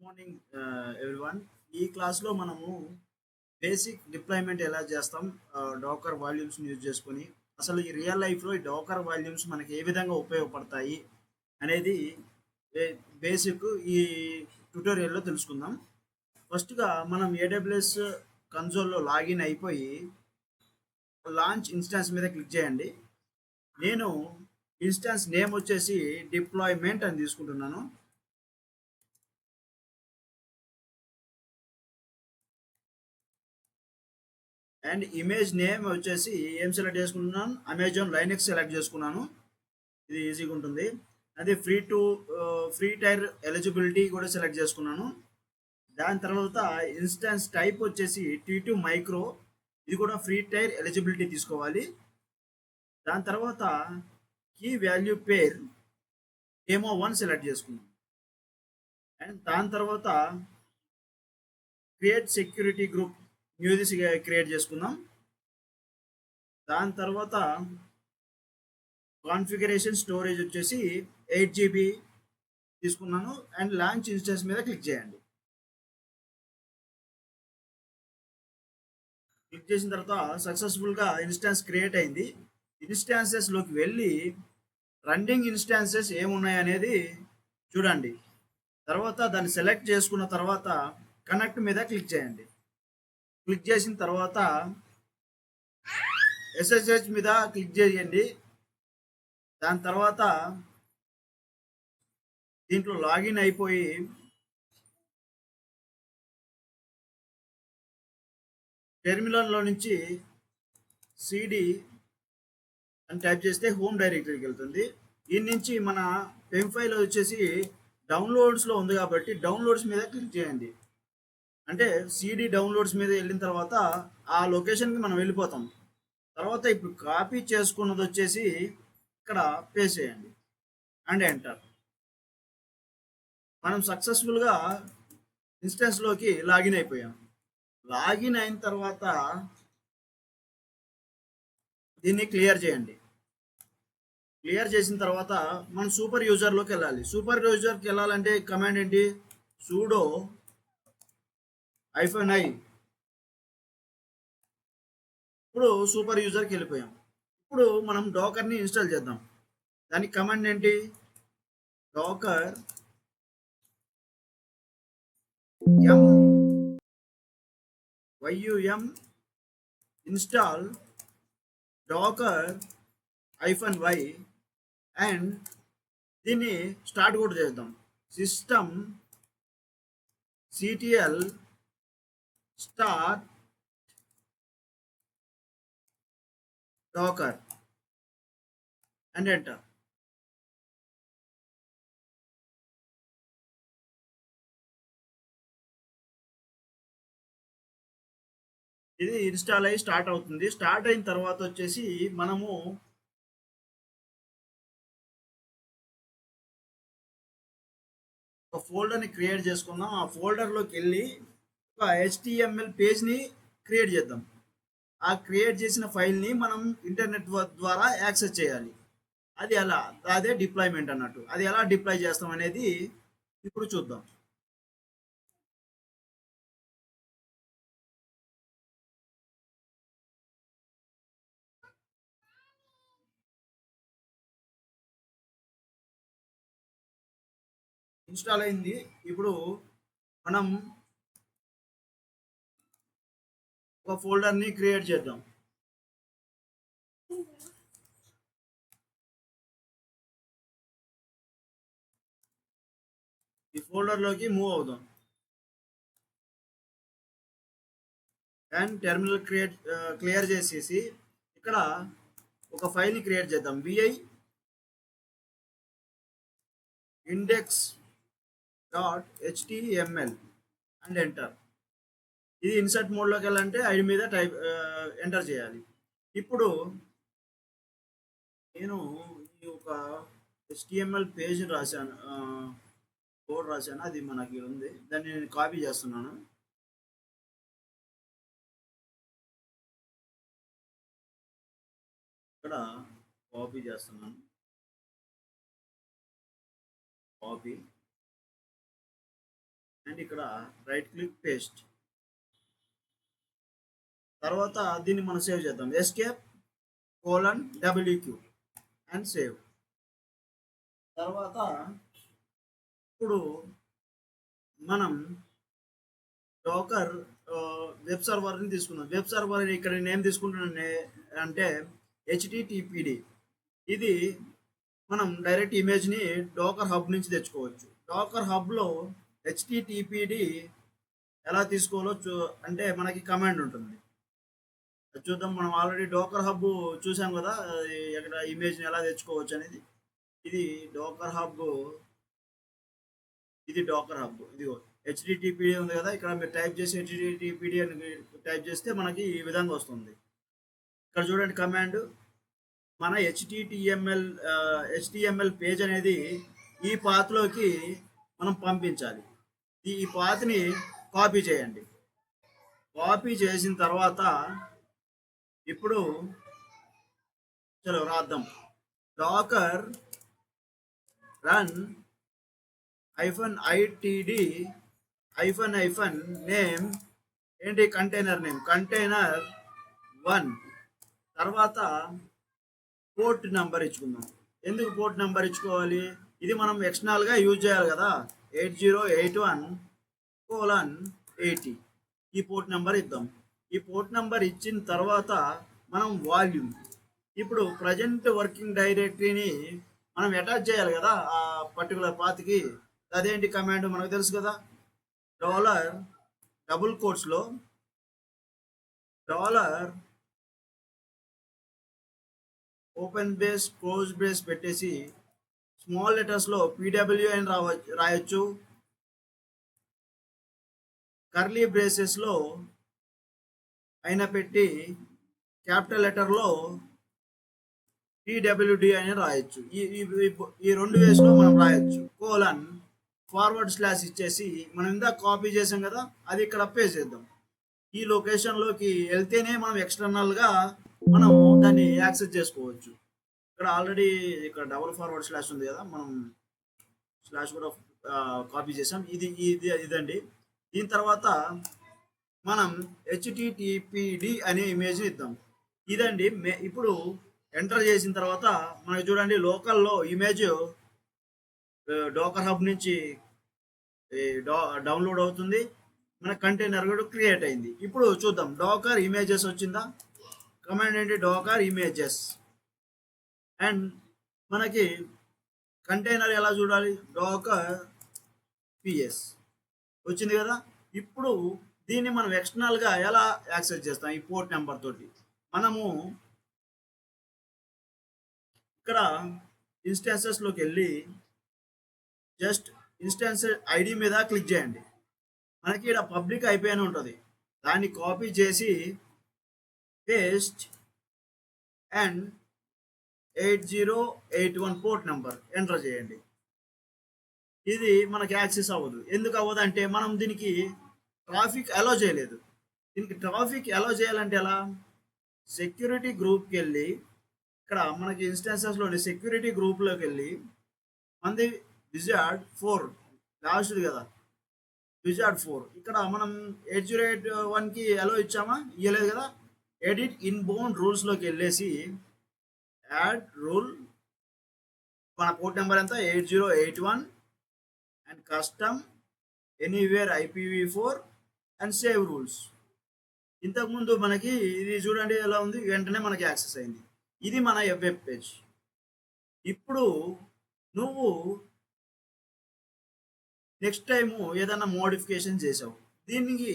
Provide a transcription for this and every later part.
Morning everyone. ఈ క్లాస్లో మనము బేసిక్ డిప్లాయ్మెంట్ ఎలా చేస్తాం, డోకర్ వాల్యూమ్స్ని యూజ్ చేసుకొని అసలు ఈ రియల్ లైఫ్లో ఈ డోకర్ వాల్యూమ్స్ మనకి ఏ విధంగా ఉపయోగపడతాయి అనేది బేసిక్ ఈ ట్యుటోరియల్లో తెలుసుకుందాం. ఫస్ట్గా మనం ఏడబ్ల్యూఎస్ కన్సోల్లో లాగిన్ అయిపోయి లాంచ్ ఇన్స్టాన్స్ మీద క్లిక్ చేయండి. నేను ఇన్స్టాన్స్ నేమ్ వచ్చేసి డిప్లాయ్మెంట్ అని తీసుకుంటున్నాను. అండ్ ఇమేజ్ నేమ్ వచ్చేసి ఏం సెలెక్ట్ చేసుకుంటున్నాను, అమెజాన్ లైనెక్స్ సెలెక్ట్ చేసుకున్నాను. ఇది ఈజీగా ఉంటుంది. అదే ఫ్రీ టైర్ ఎలిజిబిలిటీ కూడా సెలెక్ట్ చేసుకున్నాను. దాని తర్వాత ఇన్స్టాన్స్ టైప్ వచ్చేసి T2 మైక్రో, ఇది కూడా ఫ్రీ టైర్ ఎలిజిబిలిటీ తీసుకోవాలి. దాని తర్వాత కీ వాల్యూ పేర్ డెమో1 సెలెక్ట్ చేసుకున్నాను. అండ్ దాని తర్వాత క్రియేట్ సెక్యూరిటీ గ్రూప్ న్యూది క్రియేట్ చేసుకుందాం. దాని తర్వాత కాన్ఫిగరేషన్ స్టోరేజ్ వచ్చేసి 8 GB తీసుకున్నాను. అండ్ లాంచ్ ఇన్స్టెన్స్ మీద క్లిక్ చేయండి. క్లిక్ చేసిన తర్వాత సక్సెస్ఫుల్గా ఇన్స్టాన్స్ క్రియేట్ అయింది. ఇన్స్టాన్సెస్లోకి వెళ్ళి రన్నింగ్ ఇన్స్టాన్సెస్ ఏమున్నాయి అనేది చూడండి. తర్వాత దాన్ని సెలెక్ట్ చేసుకున్న తర్వాత కనెక్ట్ మీద క్లిక్ చేయండి. క్లిక్ చేసిన తర్వాత SSH మీద క్లిక్ చేయండి. దాని తర్వాత దీంట్లో లాగిన్ అయిపోయి టెర్మినల్లో నుంచి CD అని టైప్ చేస్తే హోమ్ డైరెక్టరీకి వెళ్తుంది. దీని నుంచి మన పెన్ ఫైల్ వచ్చేసి డౌన్లోడ్స్లో ఉంది కాబట్టి డౌన్లోడ్స్ మీద క్లిక్ చేయండి. అంటే CD డౌన్లోడ్స్ మీద వెళ్ళిన తర్వాత ఆ లొకేషన్కి మనం వెళ్ళిపోతాం. తర్వాత ఇప్పుడు కాపీ చేసుకున్నది వచ్చేసి ఇక్కడ పేస్ట్ చేయండి అండ్ ఎంటర్. మనం సక్సెస్ఫుల్గా ఇన్స్టెన్స్లోకి లాగిన్ అయిపోయాం. లాగిన్ అయిన తర్వాత దీన్ని క్లియర్ చేయండి. క్లియర్ చేసిన తర్వాత మనం సూపర్ యూజర్లోకి వెళ్ళాలి. సూపర్ యూజర్కి వెళ్ళాలంటే కమాండ్ ఏంటి, sudo -i. ఇప్పుడు సూపర్ యూజర్కి వెళ్ళిపోయాం. ఇప్పుడు మనం డోకర్ని ఇన్స్టాల్ చేద్దాం. దానికి కమాండ్ ఏంటి, డోకర్ yum ఇన్స్టాల్ డోకర్ -y అండ్ దీన్ని స్టార్ట్ కూడా చేద్దాం. System ctl start డోకర్ and enter. ఇది ఇన్స్టాల్ అయ్యి స్టార్ట్ అవుతుంది. స్టార్ట్ అయిన తర్వాత వచ్చేసి మనము ఒక ఫోల్డర్ని క్రియేట్ చేసుకుందాం. ఆ ఫోల్డర్లోకి వెళ్ళి ఒక HTML పేజ్ని క్రియేట్ చేద్దాం. ఆ క్రియేట్ చేసిన ఫైల్ని మనం ఇంటర్నెట్ ద్వారా యాక్సెస్ చేయాలి. అది ఎలా, అదే డిప్లాయ్మెంట్ అన్నట్టు. అది ఎలా డిప్లాయ్ చేస్తాం అనేది ఇప్పుడు చూద్దాం. ఇన్స్టాల్ అయింది. ఇప్పుడు మనం ఒక ఫోల్డర్ని క్రియేట్ చేద్దాం. ఈ ఫోల్డర్లోకి మూవ్ అవుదాం అండ్ టెర్మినల్ క్లియర్ చేసేసి ఇక్కడ ఒక ఫైల్ని క్రియేట్ చేద్దాం. vi index.html and enter. ఇది ఇన్సర్ట్ మోడ్లోకి వెళ్ళాలంటే ఐడి మీద ఎంటర్ చేయాలి. ఇప్పుడు నేను ఈ ఒక HTML పేజ్ రాశాను, కోడ్ రాశాను. అది మనకి ఉంది. దాన్ని నేను కాపీ చేస్తున్నాను. ఇక్కడ కాపీ చేస్తున్నాను. కాపీ అండ్ ఇక్కడ రైట్ క్లిక్ పేస్ట్. తర్వాత దీన్ని మనం సేవ్ చేద్దాం. Escape :WQ and save. తర్వాత ఇప్పుడు మనం డోకర్ వెబ్ సర్వర్ని తీసుకుందాం. వెబ్ సర్వర్ ఇక్కడ నేను తీసుకుంటున్నాను అంటే HTTPD. ఇది మనం డైరెక్ట్ ఇమేజ్ని డోకర్ హబ్ నుంచి తెచ్చుకోవచ్చు. డోకర్ హబ్లో HTTPD ఎలా తీసుకోవాలో అంటే మనకి కమాండ్ ఉంటుంది. చూద్దాం. మనం ఆల్రెడీ డోకర్ హబ్ చూసాం కదా, ఎక్కడ ఇమేజ్ని ఎలా తెచ్చుకోవచ్చు అనేది. ఇది డోకర్ హబ్. ఇదిగో HTTPD ఉంది కదా, ఇక్కడ మీరు టైప్ చేసి HTTPD అని టైప్ చేస్తే మనకి ఈ విధంగా వస్తుంది. ఇక్కడ చూడండి కమాండ్. మన HTML పేజ్ అనేది ఈ పాత్లోకి మనం పంపించాలి. ఈ పాత్ని కాపీ చేయండి. కాపీ చేసిన తర్వాత ఇప్పుడు చలో రాద్దాం. డాకర్ రన్ -itd నేమ్ ఏంటి, కంటైనర్ నేమ్ కంటైనర్ 1. తర్వాత పోర్ట్ నెంబర్ ఇచ్చుకుందాం. ఎందుకు పోర్ట్ నెంబర్ ఇచ్చుకోవాలి? ఇది మనం ఎక్స్టర్నల్గా యూజ్ చేయాలి కదా, 8081:80 ఈ పోర్ట్ నెంబర్ ఇద్దాం. ఈ పోర్ట్ నెంబర్ ఇచ్చిన తర్వాత మనం వాల్యూమ్, ఇప్పుడు ప్రజెంట్ వర్కింగ్ డైరెక్టరీని మనం అటాచ్ చేయాలి కదా ఆ పర్టికులర్ పాత్కి. అదేంటి కమాండ్ మనకు తెలుసు కదా, $, ఓపెన్ బేస్ క్లోజ్ బేస్ పెట్టేసి స్మాల్ లెటర్స్లో PW అని రాయొచ్చు. కర్లీ బ్రేసెస్లో అయినా పెట్టి క్యాపిటల్ లెటర్లో PWD అని రాయొచ్చు. ఈ రెండు వేస్లో మనం రాయొచ్చు. :/ ఇచ్చేసి మనం ఇందాక కాపీ చేసాం కదా, అది ఇక్కడ పేస్ట్ చేద్దాం. ఈ లొకేషన్లోకి వెళ్తేనే మనం ఎక్స్టర్నల్గా మనం దాన్ని యాక్సెస్ చేసుకోవచ్చు. ఇక్కడ ఆల్రెడీ ఇక్కడ $/ ఉంది కదా, మనం స్లాష్ కూడా కాపీ చేసాం. ఇదండి. దీని తర్వాత మనం HTTPD అనే ఇమేజ్ ఇద్దాం. ఇదండి. ఇప్పుడు ఎంటర్ చేసిన తర్వాత మనకి చూడండి లోకల్లో ఇమేజ్ డోకర్ హబ్ నుంచి డౌన్లోడ్ అవుతుంది. మన కంటైనర్ కూడా క్రియేట్ అయింది. ఇప్పుడు చూద్దాం, డోకర్ ఇమేజెస్ వచ్చిందా. కమాండ్ ఏంటి, డోకర్ ఇమేజెస్. అండ్ మనకి కంటైనర్ ఎలా చూడాలి, డోకర్ PS వచ్చింది కదా. ఇప్పుడు దీన్ని మనం ఎక్స్టర్నల్గా ఎలా యాక్సెస్ చేస్తాం, ఈ పోర్ట్ నెంబర్ తోటి. మనము ఇక్కడ ఇన్స్టాన్సెస్లోకి వెళ్ళి జస్ట్ ఇన్స్టాన్స్ ID మీద క్లిక్ చేయండి. మనకి ఇక్కడ పబ్లిక్ IP అని ఉంటుంది, దాన్ని కాపీ చేసి paste and 8081 port number enter చేయండి. ఇది మనకి యాక్సెస్ అవ్వదు. ఎందుకు అవ్వదు అంటే మనం దీనికి ట్రాఫిక్ అలో చేయలేదు. దీనికి ట్రాఫిక్ అలో చేయాలంటే ఎలా, సెక్యూరిటీ గ్రూప్కి వెళ్ళి ఇక్కడ మనకి ఇన్స్టాన్సెస్లోని సెక్యూరిటీ గ్రూప్లోకి వెళ్ళి మనది Wizard 4 లాస్ట్ది కదా, Wizard 4. ఇక్కడ మనం 8081కి అలో ఇచ్చామా, ఇవ్వలేదు కదా. ఎడిట్ ఇన్బౌండ్ రూల్స్లోకి వెళ్ళేసి యాడ్ రూల్, మన పోర్ట్ నెంబర్ ఎంత 8081 and custom anywhere IPv4 and save rules. ఇంతకుముందు మనకి ఇది చూడండి ఎలా ఉంది, వెంటనే మనకి యాక్సెస్ అయింది. ఇది మన వెబ్ పేజ్. ఇప్పుడు నువ్వు నెక్స్ట్ టైము ఏదైనా మోడిఫికేషన్ చేసావు, దీనికి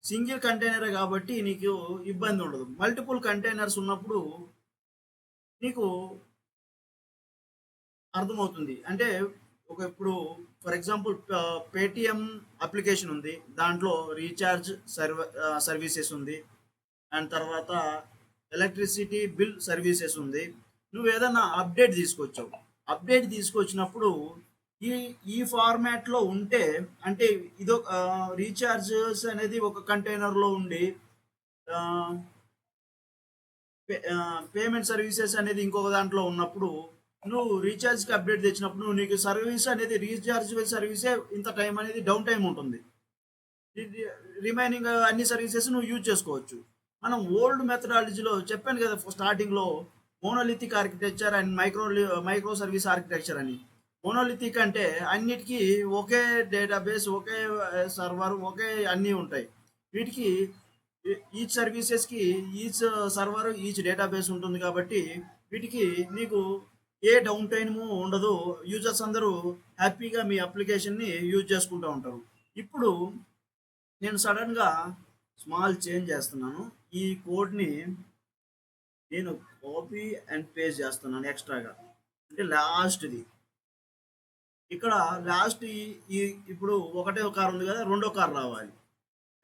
సింగిల్ కంటైనర్ కాబట్టి నీకు ఇబ్బంది ఉండదు. మల్టిపుల్ కంటైనర్స్ ఉన్నప్పుడు నీకు అర్థమవుతుంది. అంటే ఇప్పుడు ఫర్ ఎగ్జాంపుల్ పేటిఎం అప్లికేషన్ ఉంది, దాంట్లో రీఛార్జ్ సర్వీసెస్ ఉంది, అండ్ తర్వాత ఎలక్ట్రిసిటీ బిల్ సర్వీసెస్ ఉంది. నువ్వు ఏదైనా అప్డేట్ తీసుకొచ్చావు, అప్డేట్ తీసుకొచ్చినప్పుడు ఈ ఫార్మాట్లో ఉంటే, అంటే ఇదో రీఛార్జెస్ అనేది ఒక కంటైనర్లో ఉండి పేమెంట్ సర్వీసెస్ అనేది ఇంకొక దాంట్లో ఉన్నప్పుడు నువ్వు రీచార్జ్‌కి అప్డేట్ తెచ్చినప్పుడు నువ్వు నీకు సర్వీస్ అనేది రీచార్జబుల్ సర్వీసే ఇంత టైం అనేది డౌన్ టైమ్ ఉంటుంది. ఇది రిమైనింగ్ అన్ని సర్వీసెస్ నువ్వు యూజ్ చేసుకోవచ్చు. మనం ఓల్డ్ మెథడాలజీలో చెప్పాను కదా స్టార్టింగ్‌లో monolithic architecture and micro service architecture అని. మోనోలిథిక్ అంటే అన్నిటికి ఒకే డేటాబేస్, ఒకే సర్వర్, ఒకే అన్నీ ఉంటాయి. వీటికి ఈచ్ సర్వీసెస్‌కి ఈచ్ సర్వర్, ఈచ్ డేటాబేస్ ఉంటుంది కాబట్టి వీటికి నీకు ఏ డౌన్ టైము ఉండదు. యూజర్స్ అందరూ హ్యాపీగా మీ అప్లికేషన్‌ని యూజ్ చేసుకుంటూ ఉంటారు. ఇప్పుడు నేను సడన్‌గా స్మాల్ చేంజ్ చేస్తున్నాను. ఈ కోడ్‌ని నేను కాపీ అండ్ పేస్ట్ చేస్తున్నాను ఎక్స్‌ట్రాగా. అంటే లాస్ట్‌ది. ఇక్కడ లాస్ట్ ఈ ఈ ఇప్పుడు ఒకటే కార్ ఉంది కదా! రెండో కార్ రావాలి.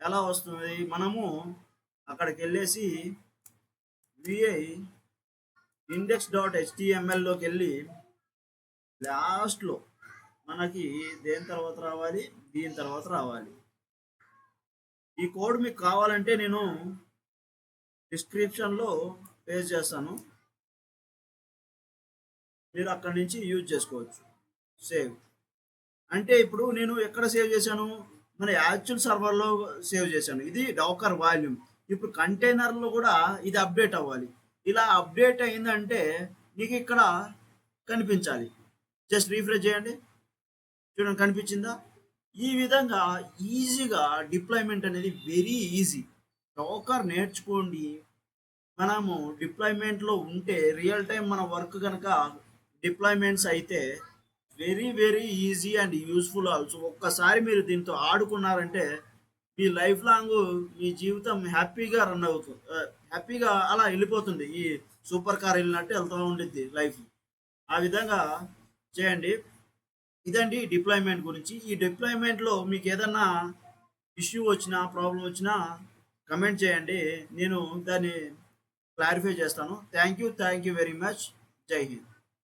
ఎలా వస్తుంది? మనము అక్కడికెళ్ళేసి విఐ index.htmlలోకెళ్ళి లాస్ట్‌లో మనకి దేని తర్వాత రావాలి? దీని తర్వాత రావాలి. ఈ కోడ్ మీకు కావాలంటే నేను డిస్క్రిప్షన్‌లో పేస్ట్ చేస్తాను. మీరు అక్కడి నుంచి యూజ్ చేసుకోవచ్చు. సేవ్. అంటే ఇప్పుడు నేను ఎక్కడ సేవ్ చేశాను? మన యాక్చువల్ సర్వర్‌లో సేవ్ చేశాను. ఇది డాకర్ వాల్యూమ్. ఇప్పుడు కంటైనర్‌లో కూడా ఇది అప్డేట్ అవ్వాలి. ఇలా అప్డేట్ అయిందంటే నీకు ఇక్కడ కనిపించాలి. జస్ట్ రిఫ్రెష్ చేయండి. చూడండి కనిపించిందా? ఈ విధంగా ఈజీగా డిప్లాయ్‌మెంట్ అనేది వెరీ ఈజీ. డాకర్ నేర్చుకోండి. మనము డిప్లాయ్‌మెంట్‌లో ఉంటే రియల్ టైమ్ మన వర్క్ గనక డిప్లాయ్‌మెంట్స్ అయితే very easy and useful also. ఒక్కసారి మీరు దీంతో ఆడుకున్నారంటే మీ లైఫ్ లాంగ్ మీ జీవితం హ్యాపీగా రన్ అవుతుంది. హ్యాపీగా అలా ఎళ్ళిపోతుంది. ఈ సూపర్ కార్ ఎళ్ళినట్టు ఎళ్తా ఉండిద్ది లైఫ్. ఆ విధంగా చేయండి. ఇదండి డిప్లాయ్‌మెంట్ గురించి. ఈ డిప్లాయ్‌మెంట్‌లో మీకేదన్నా ఇష్యూ వచ్చినా, ప్రాబ్లమ్ వచ్చినా కమెంట్ చేయండి. నేను దాన్ని క్లారిఫై చేస్తాను. Thank you very much. జై హింద్.